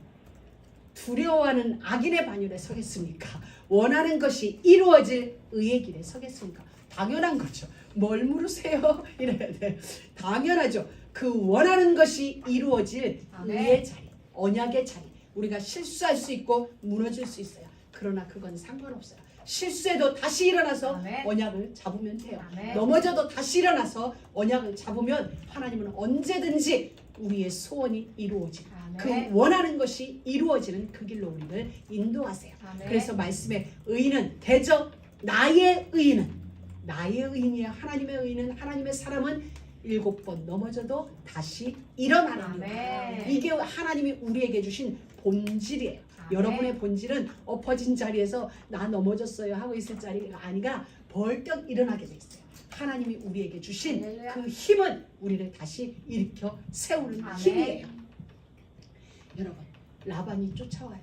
두려워하는 악인의 반열에 서겠습니까? 원하는 것이 이루어질 의의 길에 서겠습니까? 당연한 거죠. 뭘 물으세요? 이래야 돼. 당연하죠. 그 원하는 것이 이루어질 아멘. 의의 자리, 언약의 자리. 우리가 실수할 수 있고 무너질 수 있어요. 그러나 그건 상관없어요. 실수해도 다시 일어나서 아멘. 언약을 잡으면 돼요. 아멘. 넘어져도 다시 일어나서 언약을 잡으면 하나님은 언제든지 우리의 소원이 이루어지고 그 아멘. 원하는 것이 이루어지는 그 길로 우리를 인도하세요. 아멘. 그래서 말씀에 의인은 대저 나의 의인이야. 하나님의 의인은, 하나님의 사람은 7번 넘어져도 다시 일어나는 거예요. 아멘. 이게 하나님이 우리에게 주신 본질이에요. 아멘. 여러분의 본질은 엎어진 자리에서 나 넘어졌어요 하고 있을 자리가 아니라 벌떡 일어나게 돼 있어요. 하나님이 우리에게 주신 할렐루야. 그 힘은 우리를 다시 일으켜 세우는 아멘. 힘이에요. 여러분, 라반이 쫓아와요.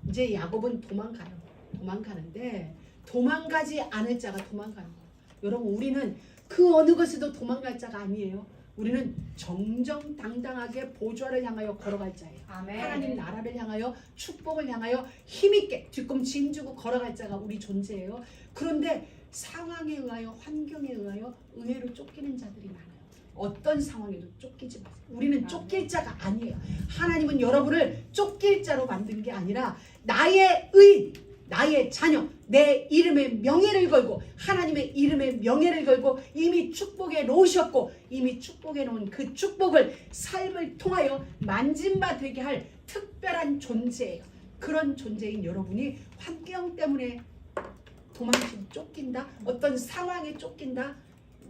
이제 야곱은 도망가는데 도망가지 않을 자가 도망가는 거예요. 여러분, 우리는 그 어느 것에도 도망갈 자가 아니에요. 우리는 정정당당하게 보좌를 향하여 걸어갈 자예요. 아멘. 하나님 나라를 향하여, 축복을 향하여 힘있게 뒤꿈치 힘주고 걸어갈 자가 우리 존재예요. 그런데 상황에 의하여, 환경에 의하여 의외로 쫓기는 자들이 많아요. 어떤 상황에도 쫓기지 마세요. 우리는 쫓길 자가 아니에요. 하나님은 여러분을 쫓길 자로 만든 게 아니라 나의 의인, 나의 자녀, 내 이름의 명예를 걸고, 하나님의 이름의 명예를 걸고 이미 축복해 놓으셨고, 이미 축복해 놓은 그 축복을 삶을 통하여 만진 바 되게 할 특별한 존재예요. 그런 존재인 여러분이 환경 때문에 도망치고 쫓긴다? 어떤 상황에 쫓긴다?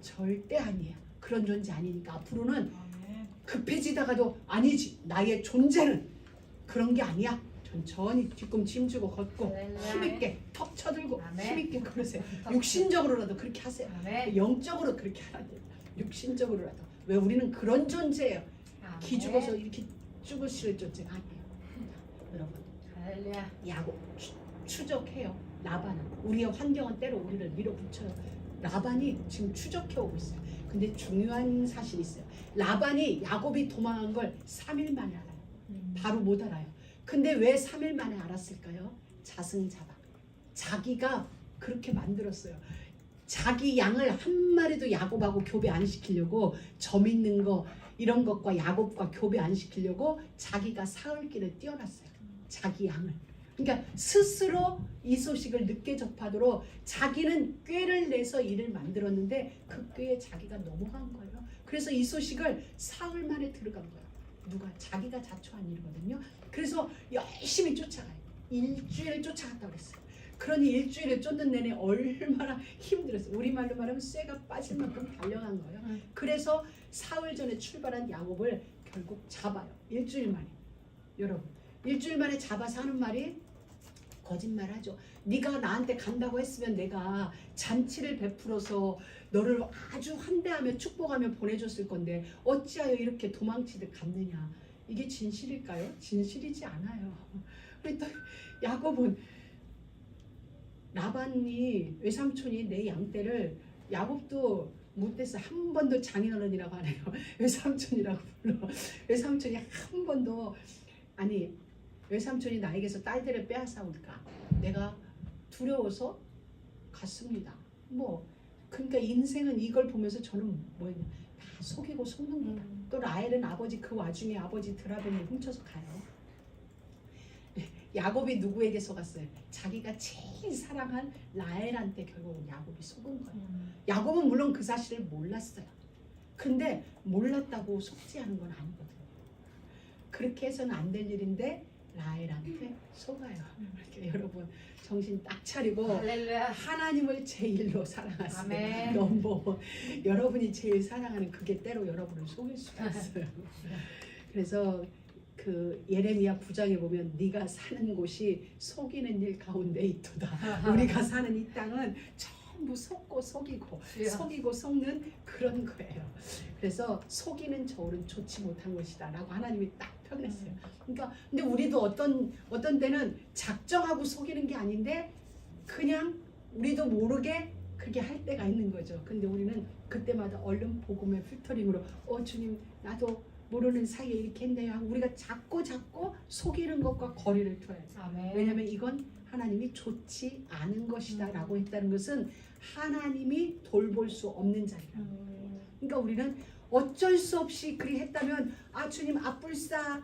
절대 아니에요. 그런 존재 아니니까 앞으로는 급해지다가도 아니지, 나의 존재는 그런 게 아니야. 천천히 뒤꿈치 힘주고 걷고 힘있게 턱 쳐들고 아멘. 힘있게 걸으세요. 육신적으로라도 그렇게 하세요. 아멘. 영적으로 그렇게 하라 돼요. 육신적으로라도. 왜? 우리는 그런 존재예요. 기 죽어서 이렇게 죽으실 존재가 아니에요. 여러분, 할렐루야. 야곱 추적해요. 라반은, 우리의 환경은 때로 우리를 밀어붙여요. 라반이 지금 추적해 오고 있어요. 근데 중요한 사실이 있어요. 라반이 야곱이 도망한 걸 3일 만에 알아요. 바로 못 알아요. 근데 왜 3일 만에 알았을까요? 자승자박. 자기가 그렇게 만들었어요. 자기 양을 한 마리도 야곱하고 교배 안 시키려고, 점 있는 거 이런 것과 야곱과 교배 안 시키려고 자기가 사흘길을 띄워놨어요. 자기 양을. 그러니까 스스로 이 소식을 늦게 접하도록 자기는 꾀를 내서 일을 만들었는데 그 꾀에 자기가 넘어간 거예요. 그래서 이 소식을 사흘 만에 들어간 거예요. 누가? 자기가 자초한 일이거든요. 그래서 열심히 쫓아가요. 일주일 쫓아갔다고 그랬어요. 그러니 일주일을 쫓는 내내 얼마나 힘들었어요. 우리말로 말하면 쇠가 빠질 만큼 달려간 거예요. 그래서 사흘 전에 출발한 야곱을 결국 잡아요. 일주일 만에. 여러분, 일주일 만에 잡아서 하는 말이 거짓말하죠. 네가 나한테 간다고 했으면 내가 잔치를 베풀어서 너를 아주 환대하며 축복하며 보내줬을 건데 어찌하여 이렇게 도망치듯 갔느냐. 이게 진실일까요? 진실이지 않아요. 그리고 또 야곱은, 라반이 외삼촌이 내 양떼를, 야곱도 못됐어. 한 번도 장인어른이라고 안 해요. 외삼촌이라고 불러. 외삼촌이 한 번도, 아니 외삼촌이 나에게서 딸들을 빼앗아올까? 내가 두려워서 갔습니다. 뭐 그러니까 인생은 이걸 보면서 저는 뭐였냐, 다 속이고 속는 거다. 또 라헬은 아버지 그 와중에 아버지 드라벤을 훔쳐서 가요. 야곱이 누구에게 속았어요? 자기가 제일 사랑한 라헬한테 결국 야곱이 속은 거예요. 야곱은 물론 그 사실을 몰랐어요. 근데 몰랐다고 속지 않은 건 아니거든요. 그렇게 해서는 안 될 일인데 라헬한테 속아요. 이렇게 여러분 정신 딱 차리고 할렐루야. 하나님을 제일로 사랑하세요. 아멘. 넘버 여러분이 제일 사랑하는 그게 때로 여러분을 속일 수가 있어요. 그래서 그 예레미야 9장에 보면 네가 사는 곳이 속이는 일 가운데 있도다. 우리가 사는 이 땅은 전부 속고 속이고 속이고 속는 그런 거예요. 그래서 속이는 저울은 좋지 못한 것이다 라고 하나님이 딱 표현했어요. 그러니까 근데 우리도 어떤 때는 작정하고 속이는 게 아닌데 그냥 우리도 모르게 그렇게 할 때가 있는 거죠. 근데 우리는 그때마다 얼른 복음의 필터링으로 주님 나도 모르는 사이에 이렇게 했네요 하고 우리가 자꾸 속이는 것과 거리를 둬야 돼요. 아멘. 왜냐하면 이건 하나님이 좋지 않은 것이다 라고 했다는 것은 하나님이 돌볼 수 없는 자리라는 거예요. 그러니까 우리는 어쩔 수 없이 그리 했다면 주님 아뿔싸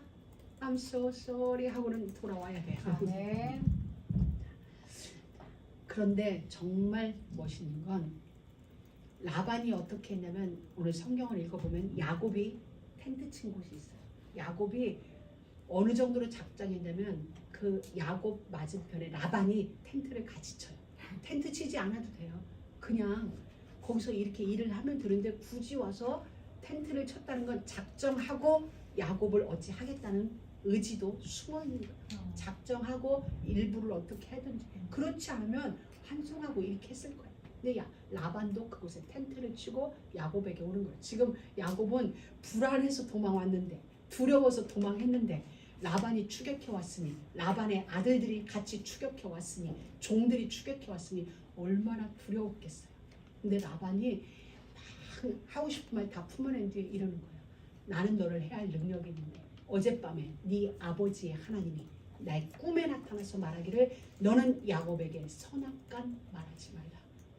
I'm so sorry 하고는 돌아와야 돼요. 아멘. 그런데 정말 멋있는 건 라반이 어떻게 했냐면 오늘 성경을 읽어보면 야곱이 텐트 친 곳이 있어요. 야곱이 어느 정도로 작정했냐면 그 야곱 맞은편에 라반이 텐트를 같이 쳐요. 텐트 치지 않아도 돼요. 그냥 거기서 이렇게 일을 하면 되는데 굳이 와서 텐트를 쳤다는 건 작정하고 야곱을 어찌 하겠다는 의지도 숨어 있는 거예요. 작정하고 일부를 어떻게 하든지. 그렇지 않으면 환송하고 이렇게 했을 거예요. 근데 라반도 그곳에 텐트를 치고 야곱에게 오는 거예요. 지금 야곱은 불안해서 도망왔는데 두려워서 도망했는데 라반이 추격해 왔으니 라반의 아들들이 같이 추격해 왔으니 종들이 추격해 왔으니 얼마나 두려웠겠어요. 근데 라반이 막 하고 싶은 말 다 품어낸 뒤에 이러는 거예요. 나는 너를 해야 할 능력이 있는데 어젯밤에 네 아버지의 하나님이 나의 꿈에 나타나서 말하기를 너는 야곱에게 선악간 말하지 말라.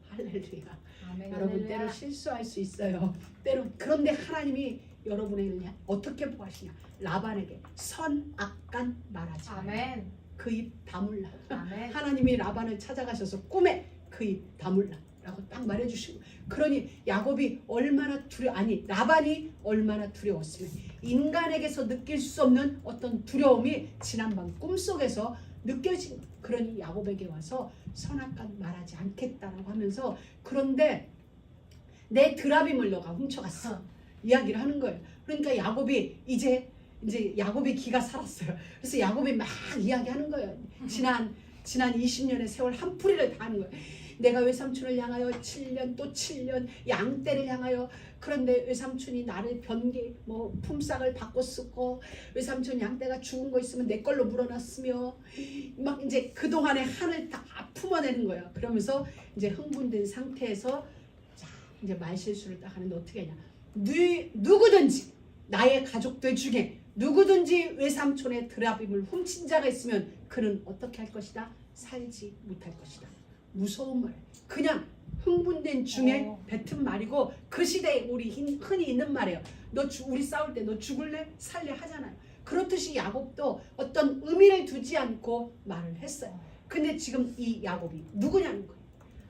할렐루야. 아멘. 여러분 할렐루야. 때로 실수할 수 있어요. 때로 그런데 하나님이 여러분을 어떻게 보하시냐? 라반에게 선악간 말하지 말라. 아멘. 그 입 다물라. 아멘. 하나님이 라반을 찾아가셔서 꿈에 그 입 다물라 라고 딱 말해주시고 그러니 야곱이 얼마나 라반이 얼마나 두려웠으면 인간에게서 느낄 수 없는 어떤 두려움이 지난밤 꿈속에서 느껴진 거예요. 그러니 야곱에게 와서 선악간 말하지 않겠다라고 하면서 그런데 내 드라빔을 너가 훔쳐갔어 이야기를 하는 거예요. 그러니까 야곱이 이제 야곱이 기가 살았어요. 그래서 야곱이 막 이야기하는 거예요. 지난 20년의 세월 한풀이를 다 하는 거예요. 내가 외삼촌을 향하여 7년 또 7년 양떼를 향하여 그런데 외삼촌이 나를 변기 품삯을 바꿨었고 외삼촌 양떼가 죽은 거 있으면 내 걸로 물어놨으며 막 이제 그동안의 한을 다 품어내는 거예요. 그러면서 이제 흥분된 상태에서 자 이제 말실수를 딱 하는데 어떻게 하냐. 누구든지 나의 가족들 중에 누구든지 외삼촌의 드라빔을 훔친 자가 있으면 그는 어떻게 할 것이다? 살지 못할 것이다. 무서운 말. 그냥 흥분된 중에 뱉은 말이고 그 시대에 우리 흔히 있는 말이에요. 우리 싸울 때 너 죽을래? 살래? 하잖아요. 그렇듯이 야곱도 어떤 의미를 두지 않고 말을 했어요. 근데 지금 이 야곱이 누구냐는 거예요.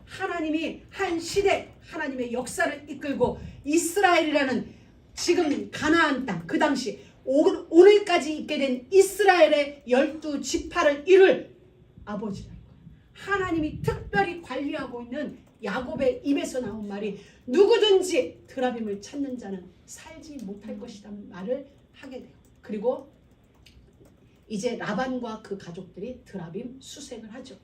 하나님이 한 시대 하나님의 역사를 이끌고 이스라엘이라는 지금 가나안 땅 그 당시 오늘까지 있게 된 이스라엘의 12지파를 이룰 아버지라는 거예요. 하나님이 특별히 관리하고 있는 야곱의 입에서 나온 말이 누구든지 드라빔을 찾는 자는 살지 못할 것이다 말을 하게 돼요. 그리고 이제 라반과 그 가족들이 드라빔 수색을 하죠.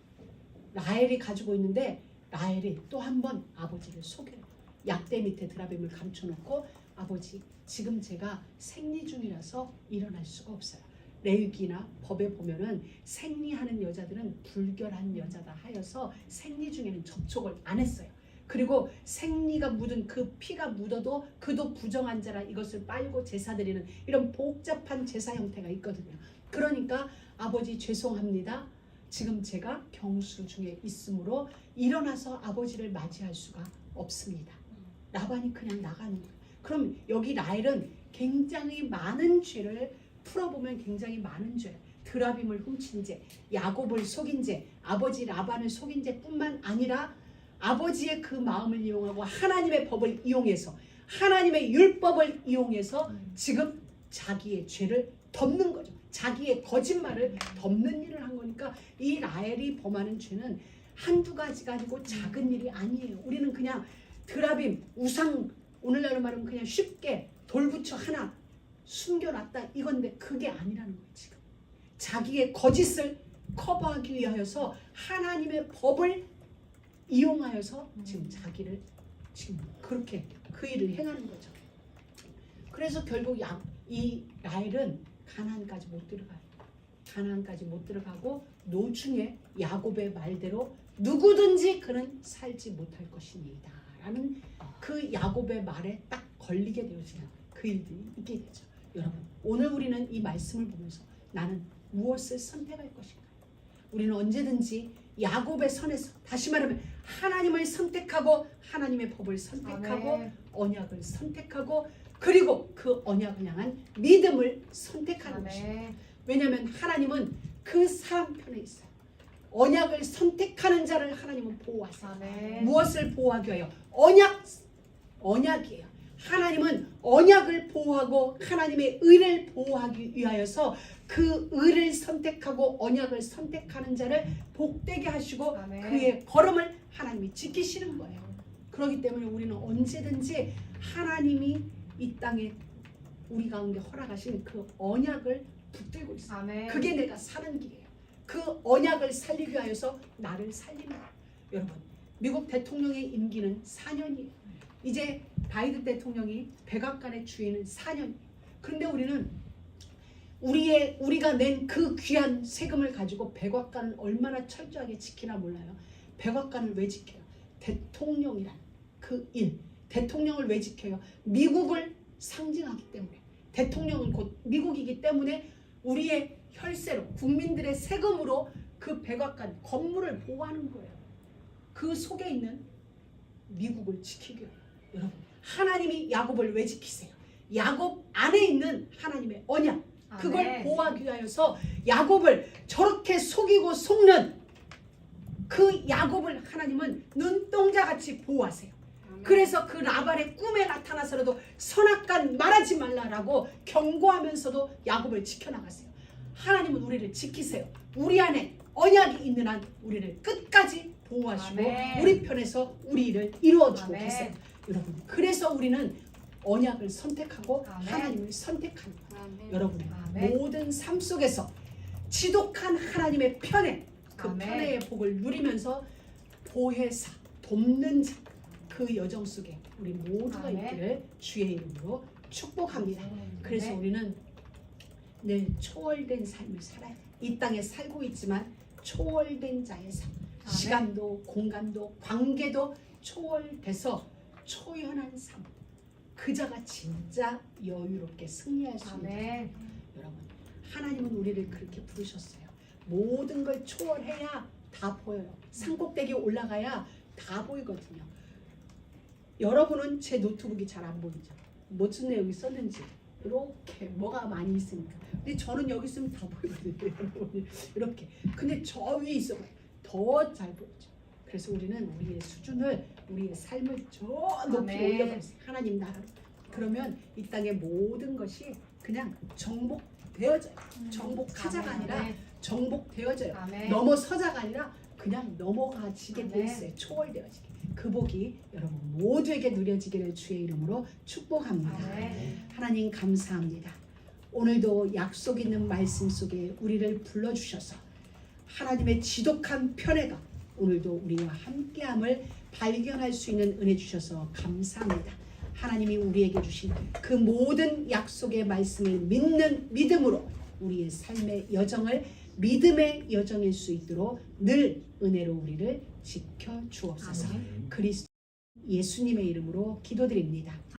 라헬이 가지고 있는데 라헬이 또 한 번 아버지를 속여요. 약대 밑에 드라빔을 감춰놓고 아버지 지금 제가 생리 중이라서 일어날 수가 없어요. 레위기나 법에 보면은 생리하는 여자들은 불결한 여자다 하여서 생리 중에는 접촉을 안 했어요. 그리고 생리가 묻은 그 피가 묻어도 그도 부정한 자라 이것을 빨고 제사 드리는 이런 복잡한 제사 형태가 있거든요. 그러니까 아버지 죄송합니다. 지금 제가 경수 중에 있으므로 일어나서 아버지를 맞이할 수가 없습니다. 라반이 그냥 나가는 거예요. 그럼 여기 라헬은 굉장히 많은 죄를 풀어보면 굉장히 많은 죄, 드라빔을 훔친 죄, 야곱을 속인 죄, 아버지 라반을 속인 죄뿐만 아니라 아버지의 그 마음을 이용하고 하나님의 법을 이용해서 하나님의 율법을 이용해서 지금 자기의 죄를 덮는 거죠. 자기의 거짓말을 덮는 일을 한 거니까 이 라헬이 범하는 죄는 한두 가지가 아니고 작은 일이 아니에요. 우리는 그냥 드라빔, 우상, 오늘날로 말하면 그냥 쉽게 돌부처 하나 숨겨놨다 이건데 그게 아니라는 거예요. 지금 자기의 거짓을 커버하기 위하여서 하나님의 법을 이용하여서 지금 자기를 지금 그렇게 그 일을 행하는 거죠. 그래서 결국 이 라헬은 가나안까지 못 들어가요. 가나안까지 못 들어가고 노중에 야곱의 말대로 누구든지 그는 살지 못할 것이니이다 라는 그 야곱의 말에 딱 걸리게 되어지는 그 일들이 있게 되죠. 여러분 오늘 우리는 이 말씀을 보면서 나는 무엇을 선택할 것인가? 우리는 언제든지 야곱의 선에서 다시 말하면 하나님을 선택하고 하나님의 법을 선택하고 아멘. 언약을 선택하고 그리고 그 언약을 향한 믿음을 선택하는 것입니다. 왜냐하면 하나님은 그 사람 편에 있어요. 언약을 선택하는 자를 하나님은 보호하세요. 아멘. 무엇을 보호하기 위하여? 언약이에요. 하나님은 언약을 보호하고 하나님의 의를 보호하기 위하여서 그 의를 선택하고 언약을 선택하는 자를 복되게 하시고 아멘. 그의 걸음을 하나님이 지키시는 거예요. 그렇기 때문에 우리는 언제든지 하나님이 이 땅에 우리 가운데 허락하신 그 언약을 붙들고 있어요. 아멘. 그게 내가 사는 길이에요. 그 언약을 살리기 위하여서 나를 살리는 거예요. 여러분 미국 대통령의 임기는 4년이에요. 이제 바이든 대통령이 백악관의 주인은 4년. 그런데 우리는 우리가 낸 그 귀한 세금을 가지고 백악관을 얼마나 철저하게 지키나 몰라요. 백악관을 왜 지켜요? 대통령이란 그 일, 대통령을 왜 지켜요? 미국을 상징하기 때문에. 대통령은 곧 미국이기 때문에 우리의 혈세로 국민들의 세금으로 그 백악관 건물을 보호하는 거예요. 그 속에 있는 미국을 지키기 위해요. 여러분 하나님이 야곱을 왜 지키세요? 야곱 안에 있는 하나님의 언약 그걸 아멘. 보호하기 위하여서 야곱을 저렇게 속이고 속는 그 야곱을 하나님은 눈동자같이 보호하세요. 아멘. 그래서 그 라반의 꿈에 나타나서라도 선악간 말하지 말라라고 경고하면서도 야곱을 지켜나가세요. 하나님은 우리를 지키세요. 우리 안에 언약이 있는 한 우리를 끝까지 보호하시고 아멘. 우리 편에서 우리 일을 이루어주고 아멘. 계세요. 여러분 그래서 우리는 언약을 선택하고 아멘. 하나님을 선택하는 거예요. 여러분 모든 삶 속에서 지독한 하나님의 편에 그 아멘. 편의 복을 누리면서 보혜사 돕는 자 그 여정 속에 우리 모두가 아멘. 있기를 주의 이름으로 축복합니다. 그래서 우리는 늘 초월된 삶을 살아야 돼요. 이 땅에 살고 있지만 초월된 자의 삶 아멘. 시간도 공간도 관계도 초월돼서 초연한 삶 그 자가 진짜 여유롭게 승리할 수 있는 아멘. 여러분 하나님은 우리를 그렇게 부르셨어요. 모든 걸 초월해야 다 보여요. 산꼭대기에 올라가야 다 보이거든요. 여러분은 제 노트북이 잘 안 보이죠. 무슨 내용이 썼는지 이렇게 뭐가 많이 있으니까. 근데 저는 여기 있으면 다 보이거든요. 이렇게. 근데 저 위에 있어봐요. 더 잘 보이죠. 그래서 우리는 우리의 수준을 우리의 삶을 저 높이 올려버렸어요. 하나님 나라로. 그러면 이 땅의 모든 것이 그냥 정복되어져요. 정복하자가 아니라 정복되어져요. 아멘. 넘어서자가 아니라 그냥 넘어가지게 돼 있어요. 초월되어지게. 그 복이 여러분 모두에게 누려지기를 주의 이름으로 축복합니다. 아멘. 하나님 감사합니다. 오늘도 약속 있는 말씀 속에 우리를 불러주셔서 하나님의 지독한 편애가 오늘도 우리와 함께함을 발견할 수 있는 은혜 주셔서 감사합니다. 하나님이 우리에게 주신 그 모든 약속의 말씀을 믿는 믿음으로 우리의 삶의 여정을 믿음의 여정일 수 있도록 늘 은혜로 우리를 지켜 주옵소서. 그리스도 예수님의 이름으로 기도드립니다.